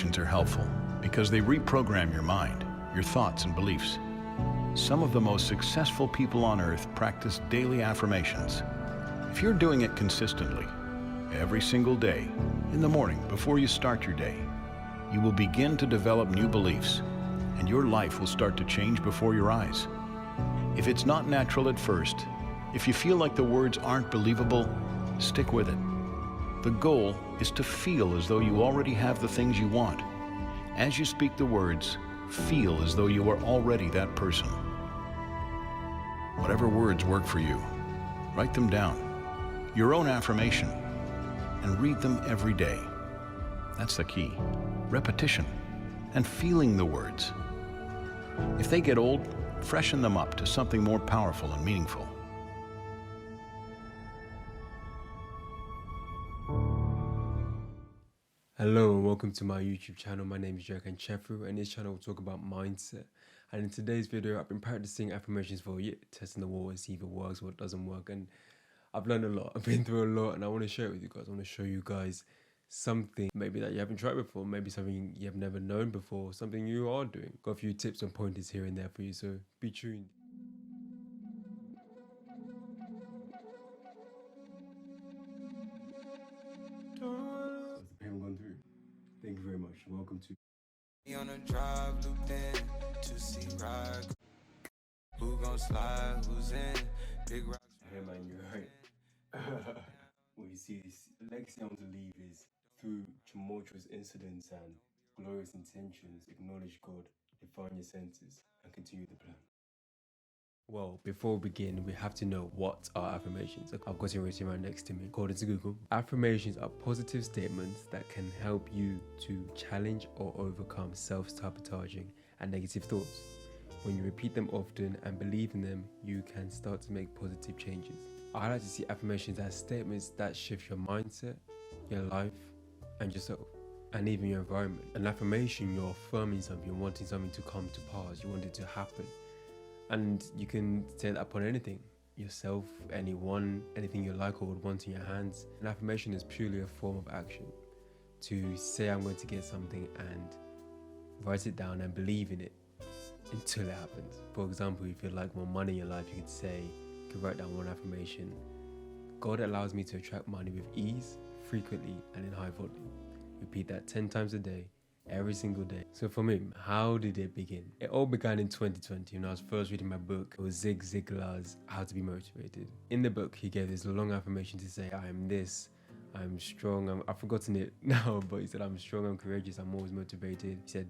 affirmations are helpful because they reprogram your mind, your thoughts and beliefs. Some of the most successful people on earth practice daily affirmations. If you're doing it consistently, every single day, in the morning before you start your day, you will begin to develop new beliefs, and your life will start to change before your eyes. If it's not natural at first, if you feel like the words aren't believable, stick with it. The goal is to feel as though you already have the things you want. As you speak the words, feel as though you are already that person. Whatever words work for you, write them down, your own affirmation, and read them every day. That's the key. Repetition and feeling the words. If they get old, freshen them up to something more powerful and meaningful. Hello and welcome to my YouTube channel. My name is JerryKanchefu, and this channel will talk about mindset. And in today's video, I've been practicing affirmations for a year, testing the waters, see if it works or it doesn't work. And I've learned a lot. I've been through a lot, and I want to share it with you guys. I want to show you guys something maybe that you haven't tried before, maybe something you have never known before, something you are doing. Got a few tips and pointers here and there for you, so be tuned. So has the payment gone through? Thank you very much. Welcome to On a drive looped in to see rock. Who gon' slide? Who's in? Big rocks. Hey man, you're right. What you see, this legacy I want to leave is through tumultuous incidents and glorious intentions, acknowledge God, define your senses, and continue the plan. Well, before we begin, we have to know what are affirmations. I've got it written right next to me. According to Google, affirmations are positive statements that can help you to challenge or overcome self-sabotaging and negative thoughts. When you repeat them often and believe in them, you can start to make positive changes. I like to see affirmations as statements that shift your mindset, your life, and yourself, and even your environment. An affirmation, you're affirming something, you're wanting something to come to pass, you want it to happen. And you can say that upon anything, yourself, anyone, anything you like or would want in your hands. An affirmation is purely a form of action. To say I'm going to get something and write it down and believe in it until it happens. For example, if you like more money in your life, you could write down one affirmation. God allows me to attract money with ease, frequently, and in high volume. Repeat that 10 times a day, every single day. So for me, how did it begin? It all began in 2020 when I was first reading my book. It was Zig Ziglar's How to Be Motivated. In the book, he gave this long affirmation to say, I am this, I'm strong, I've forgotten it now, but he said, I'm strong, I'm courageous, I'm always motivated. He said,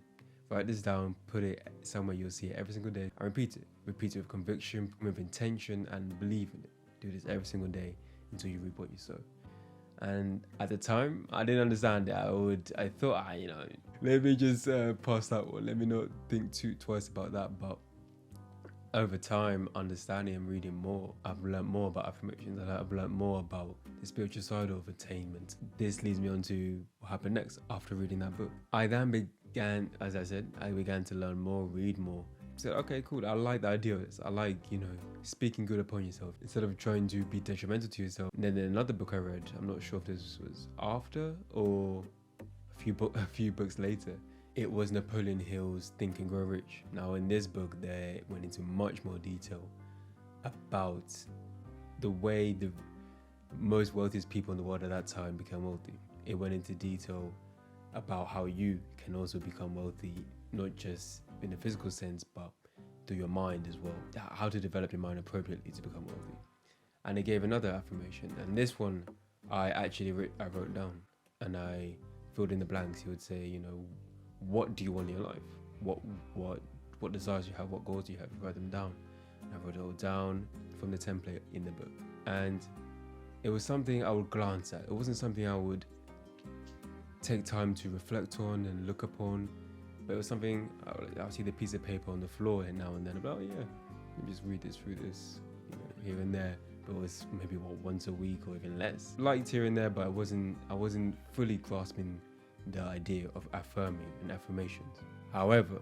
write this down, put it somewhere you'll see it every single day, and repeat it. Repeat it with conviction, with intention, and believe in it. Do this every single day until you reap what you sow. And at the time, I didn't understand it. I thought, let me just pass that one. Let me not think twice about that. But over time, understanding and reading more, I've learned more about affirmations. I've learned more about the spiritual side of attainment. This leads me on to what happened next after reading that book. I then began, as I said, I began to learn more, read more. So, okay, cool. I like the idea of this. I like, speaking good upon yourself instead of trying to be detrimental to yourself. And then another book I read, I'm not sure if this was after or a few books later, it was Napoleon Hill's Think and Grow Rich. Now, in this book, they went into much more detail about the way the most wealthiest people in the world at that time became wealthy. It went into detail about how you can also become wealthy, not just in a physical sense, but through your mind as well. How to develop your mind appropriately to become wealthy. And it gave another affirmation, and this one I wrote down, and I filled in the blanks. He would say, what do you want in your life? What desires you have? What goals do you have? You write them down. And I wrote it all down from the template in the book, and it was something I would glance at. It wasn't something I would take time to reflect on and look upon. But it was something, I'll see the piece of paper on the floor and now and then, about, let me just read this through this, here and there. But it was maybe once a week or even less. Liked here and there, but I wasn't fully grasping the idea of affirming and affirmations. However,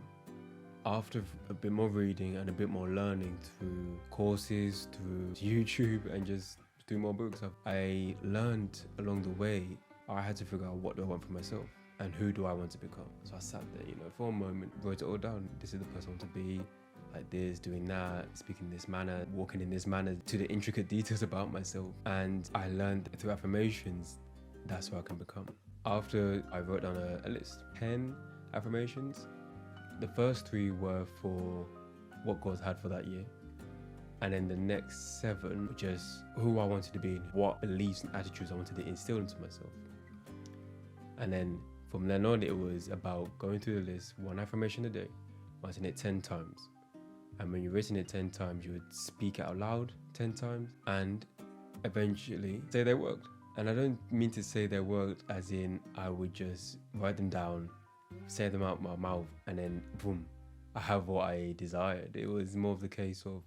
after a bit more reading and a bit more learning through courses, through YouTube, and just through more books, I learned along the way I had to figure out what do I want for myself. and who do I want to become? So I sat there, for a moment, wrote it all down. This is the person I want to be, like this, doing that, speaking in this manner, walking in this manner, to the intricate details about myself. And I learned through affirmations, that's who I can become. After I wrote down a list, 10 affirmations. The first 3 were for what God had for that year. And then the next 7 were just who I wanted to be, what beliefs and attitudes I wanted to instill into myself. And then from then on, it was about going through the list, 1 affirmation a day, writing it 10 times. And when you're writing it 10 times, you would speak it out loud 10 times and eventually say they worked. And I don't mean to say they worked as in I would just write them down, say them out my mouth, and then boom, I have what I desired. It was more of the case of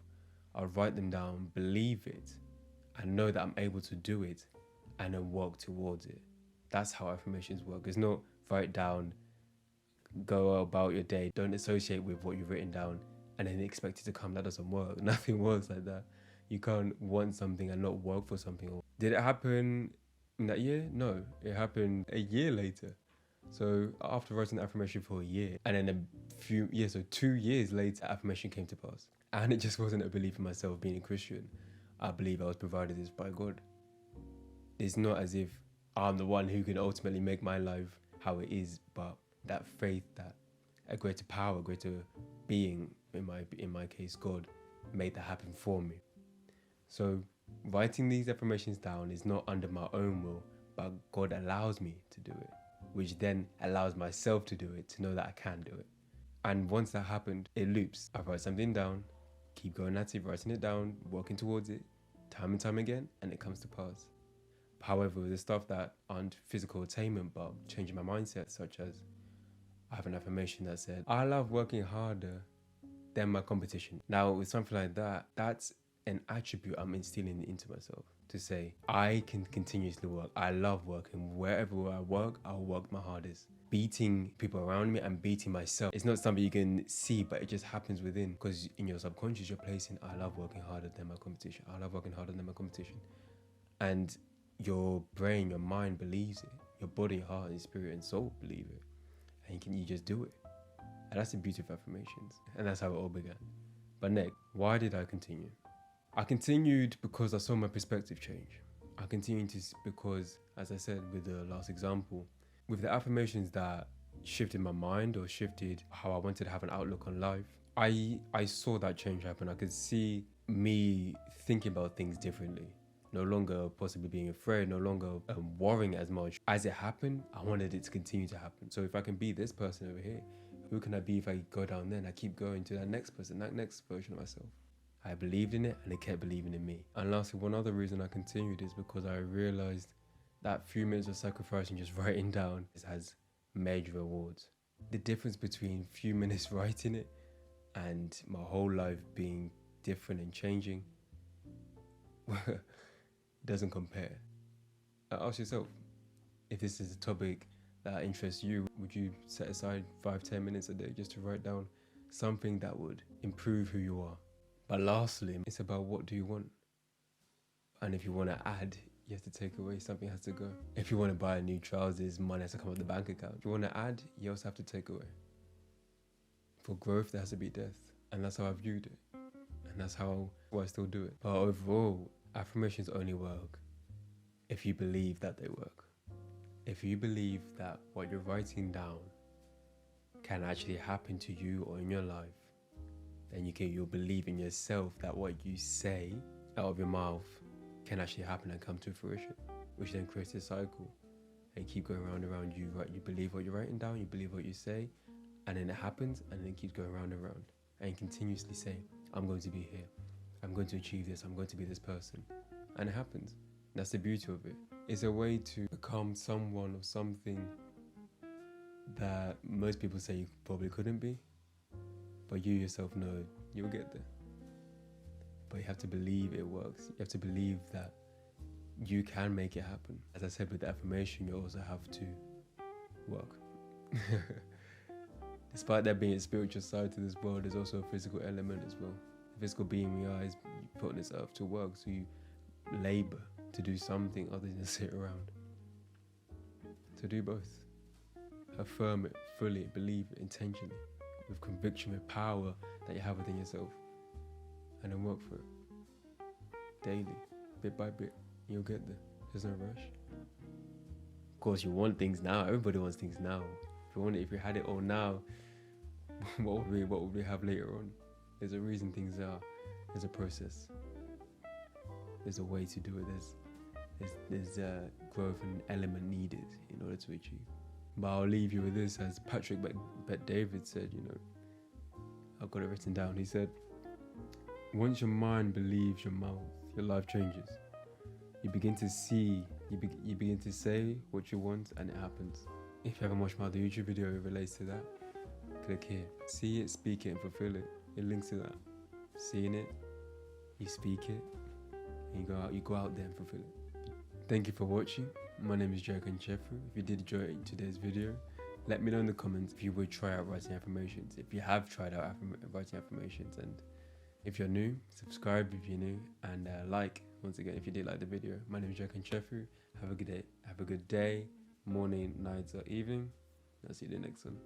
I'll write them down, believe it, and know that I'm able to do it, and then work towards it. That's how affirmations work. It's not write down, go about your day, don't associate with what you've written down, and then expect it to come. That doesn't work. Nothing works like that. You can't want something and not work for something. Did it happen in that year? No, it happened a year later. So after writing the affirmation for a year, and then so 2 years later, affirmation came to pass. And it just wasn't a belief in myself being a Christian. I believe I was provided this by God. It's not as if I'm the one who can ultimately make my life how it is, but that faith, that a greater power, greater being, in my case, God, made that happen for me. So writing these affirmations down is not under my own will, but God allows me to do it, which then allows myself to do it, to know that I can do it. And once that happened, it loops. I write something down, keep going at it, writing it down, working towards it, time and time again, and it comes to pass. However, the stuff that aren't physical attainment, but changing my mindset, such as I have an affirmation that said, I love working harder than my competition. Now, with something like that, that's an attribute I'm instilling into myself, to say, I can continuously work. I love working. Wherever I work, I'll work my hardest. Beating people around me and beating myself. It's not something you can see, but it just happens within, because in your subconscious, you're placing, I love working harder than my competition. I love working harder than my competition. And your brain, your mind believes it. Your body, heart, and spirit and soul believe it. And you just do it. And that's the beauty of affirmations. And that's how it all began. But next, why did I continue? I continued because I saw my perspective change. I continued because, as I said with the last example, with the affirmations that shifted my mind or shifted how I wanted to have an outlook on life, I saw that change happen. I could see me thinking about things differently. No longer possibly being afraid, no longer worrying as much. As it happened, I wanted it to continue to happen. So if I can be this person over here, who can I be if I go down there and I keep going to that next person, that next version of myself? I believed in it and it kept believing in me. And lastly, one other reason I continued is because I realized that few minutes of sacrifice and just writing down has major rewards. The difference between few minutes writing it and my whole life being different and changing doesn't compare. Ask yourself, if this is a topic that interests you, would you set aside 5-10 minutes a day just to write down something that would improve who you are? But lastly, it's about what do you want? And if you want to add, you have to take away, something has to go. If you want to buy new trousers, money has to come out of the bank account. If you want to add, you also have to take away. For growth, there has to be death. And that's how I viewed it. And that's how I still do it. But overall, affirmations only work if you believe that they work. If you believe that what you're writing down can actually happen to you or in your life, then you'll believe in yourself that what you say out of your mouth can actually happen and come to fruition, which then creates a cycle and keep going round and round. You believe what you're writing down, you believe what you say, and then it happens, and then it keeps going round and round, and you continuously say, I'm going to be here, I'm going to achieve this, I'm going to be this person, and it happens. That's the beauty of it. It's a way to become someone or something that most people say you probably couldn't be, but you yourself know you'll get there. But you have to believe it works. You have to believe that you can make it happen. As I said with the affirmation, you also have to work. Despite there being a spiritual side to this world, there's also a physical element as well. The physical being we are is put on this earth to work, so you labor to do something other than sit around. To do both. affirm it fully, believe it intentionally, with conviction, with power that you have within yourself, and then work for it daily, bit by bit. You'll get there. There's no rush. Of course, you want things now. Everybody wants things now. If you had it all now, what would we have later on? There's a reason things are. There's a process. There's a way to do it. There's a growth and element needed in order to achieve. But I'll leave you with this, as Patrick Bet David said, I've got it written down. He said, once your mind believes your mouth, your life changes. You begin to see, you begin to say what you want, and it happens. If you haven't watched my other YouTube video, it relates to that. Click here. See it, speak it, and fulfill it. It links to that. Seeing it, you speak it, and you go out there and fulfill it. Thank you for watching. My name is JerryKanchefu. If you did enjoy today's video, let me know in the comments if you would try out writing affirmations. If you have tried out writing affirmations, and if you're new, subscribe if you're new, and like once again if you did like the video. My name is JerryKanchefu. Have a good day. Have a good day, morning, night, or evening. I'll see you in the next one.